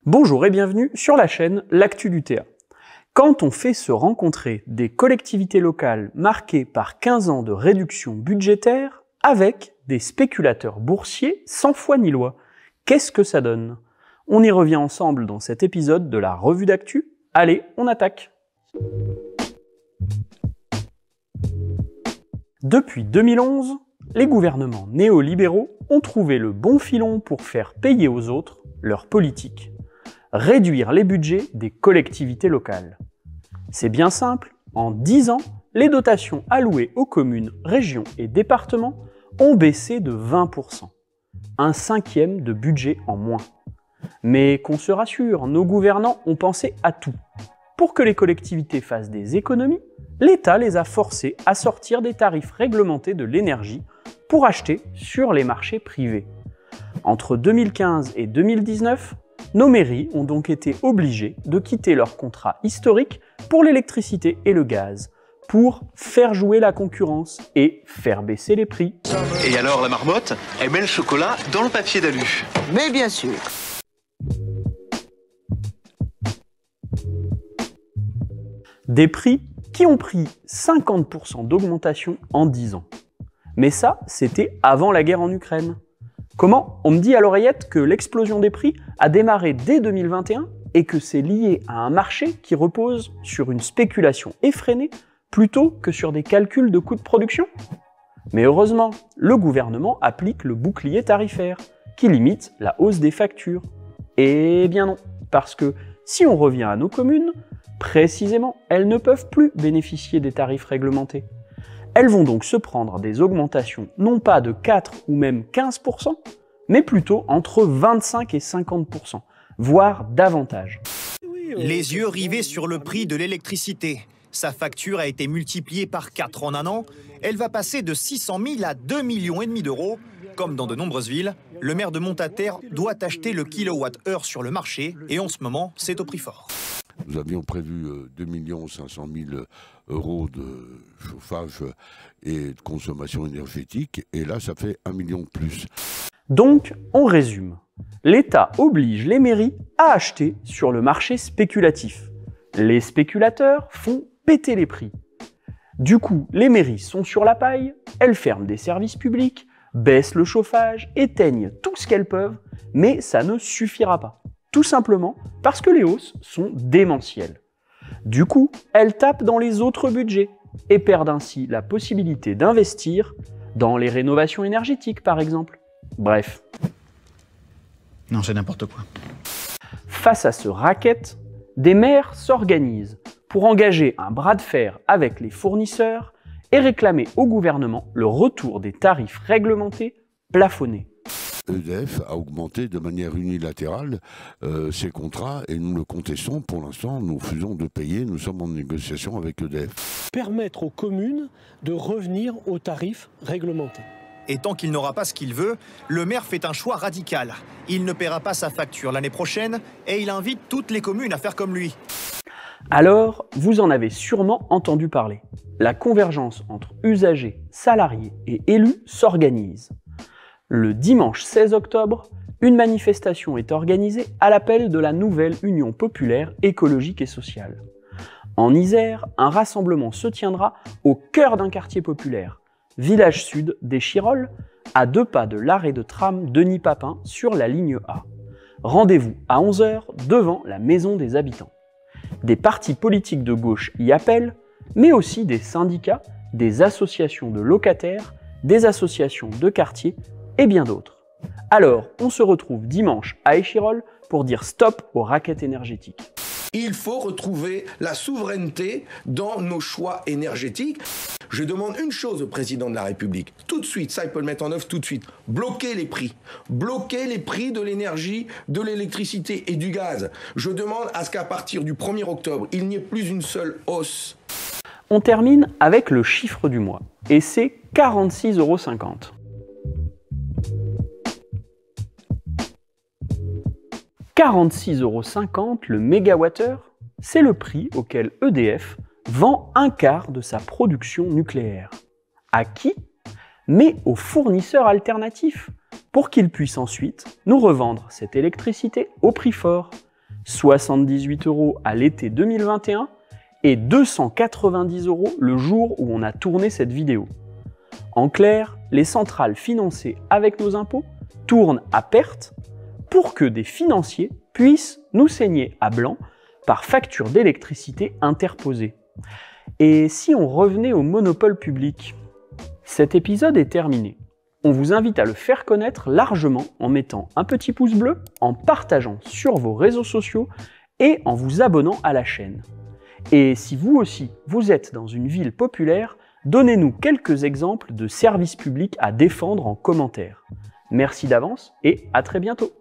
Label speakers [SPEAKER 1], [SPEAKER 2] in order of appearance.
[SPEAKER 1] Bonjour et bienvenue sur la chaîne L'Actu du TA. Quand on fait se rencontrer des collectivités locales marquées par 15 ans de réduction budgétaire avec des spéculateurs boursiers sans foi ni loi, qu'est-ce que ça donne? On y revient ensemble dans cet épisode de la revue d'actu. Allez, on attaque! Depuis 2011, les gouvernements néolibéraux ont trouvé le bon filon pour faire payer aux autres leur politique. Réduire les budgets des collectivités locales. C'est bien simple, en 10 ans, les dotations allouées aux communes, régions et départements ont baissé de 20%. Un cinquième de budget en moins. Mais qu'on se rassure, nos gouvernants ont pensé à tout. Pour que les collectivités fassent des économies, l'État les a forcés à sortir des tarifs réglementés de l'énergie pour acheter sur les marchés privés. Entre 2015 et 2019, nos mairies ont donc été obligées de quitter leur contrat historique pour l'électricité et le gaz, pour faire jouer la concurrence et faire baisser les prix.
[SPEAKER 2] Et alors la marmotte, elle met le chocolat dans le papier d'alu.
[SPEAKER 3] Mais bien sûr.
[SPEAKER 1] Des prix qui ont pris 50% d'augmentation en 10 ans. Mais ça, c'était avant la guerre en Ukraine. Comment? On me dit à l'oreillette que l'explosion des prix a démarré dès 2021 et que c'est lié à un marché qui repose sur une spéculation effrénée plutôt que sur des calculs de coûts de production. Mais heureusement, le gouvernement applique le bouclier tarifaire qui limite la hausse des factures. Eh bien non, parce que si on revient à nos communes, précisément, elles ne peuvent plus bénéficier des tarifs réglementés. Elles vont donc se prendre des augmentations non pas de 4 ou même 15%, mais plutôt entre 25 et 50%, voire davantage.
[SPEAKER 4] Les yeux rivés sur le prix de l'électricité. Sa facture a été multipliée par 4 en un an. Elle va passer de 600 000 à 2,5 millions d'euros. Comme dans de nombreuses villes, le maire de Montataire doit acheter le kilowattheure sur le marché et en ce moment, c'est au prix fort.
[SPEAKER 5] Nous avions prévu 2 500 000 euros de chauffage et de consommation énergétique, et là, ça fait 1 million de plus.
[SPEAKER 1] Donc, on résume. L'État oblige les mairies à acheter sur le marché spéculatif. Les spéculateurs font péter les prix. Du coup, les mairies sont sur la paille, elles ferment des services publics, baissent le chauffage, éteignent tout ce qu'elles peuvent, mais ça ne suffira pas. Tout simplement parce que les hausses sont démentielles. Du coup, elles tapent dans les autres budgets et perdent ainsi la possibilité d'investir dans les rénovations énergétiques par exemple. Bref.
[SPEAKER 4] Non, c'est n'importe quoi.
[SPEAKER 1] Face à ce racket, des maires s'organisent pour engager un bras de fer avec les fournisseurs et réclamer au gouvernement le retour des tarifs réglementés plafonnés.
[SPEAKER 5] EDF a augmenté de manière unilatérale ses contrats et nous le contestons. Pour l'instant, nous refusons de payer. Nous sommes en négociation avec EDF.
[SPEAKER 6] Permettre aux communes de revenir aux tarifs réglementés.
[SPEAKER 4] Et tant qu'il n'aura pas ce qu'il veut, le maire fait un choix radical. Il ne paiera pas sa facture l'année prochaine et il invite toutes les communes à faire comme lui.
[SPEAKER 1] Alors, vous en avez sûrement entendu parler. La convergence entre usagers, salariés et élus s'organise. Le dimanche 16 octobre, une manifestation est organisée à l'appel de la nouvelle Union populaire écologique et sociale. En Isère, un rassemblement se tiendra au cœur d'un quartier populaire, village sud des Chirolles, à 2 pas de l'arrêt de tram Denis Papin sur la ligne A. Rendez-vous à 11 h devant la maison des habitants. Des partis politiques de gauche y appellent, mais aussi des syndicats, des associations de locataires, des associations de quartier et bien d'autres. Alors, on se retrouve dimanche à Échirolles pour dire stop au racket énergétique.
[SPEAKER 7] Il faut retrouver la souveraineté dans nos choix énergétiques. Je demande une chose au président de la République, tout de suite, ça il peut le mettre en œuvre tout de suite, bloquer les prix de l'énergie, de l'électricité et du gaz. Je demande à ce qu'à partir du 1er octobre, il n'y ait plus une seule hausse.
[SPEAKER 1] On termine avec le chiffre du mois, et c'est 46,50 €. 46,50 € le mégawattheure, c'est le prix auquel EDF vend un quart de sa production nucléaire. À qui? Mais aux fournisseurs alternatifs, pour qu'ils puissent ensuite nous revendre cette électricité au prix fort. 78 € à l'été 2021 et 290 € le jour où on a tourné cette vidéo. En clair, les centrales financées avec nos impôts tournent à perte pour que des financiers puissent nous saigner à blanc par facture d'électricité interposée. Et si on revenait au monopole public? Cet épisode est terminé. On vous invite à le faire connaître largement en mettant un petit pouce bleu, en partageant sur vos réseaux sociaux et en vous abonnant à la chaîne. Et si vous aussi, vous êtes dans une ville populaire, donnez-nous quelques exemples de services publics à défendre en commentaire. Merci d'avance et à très bientôt.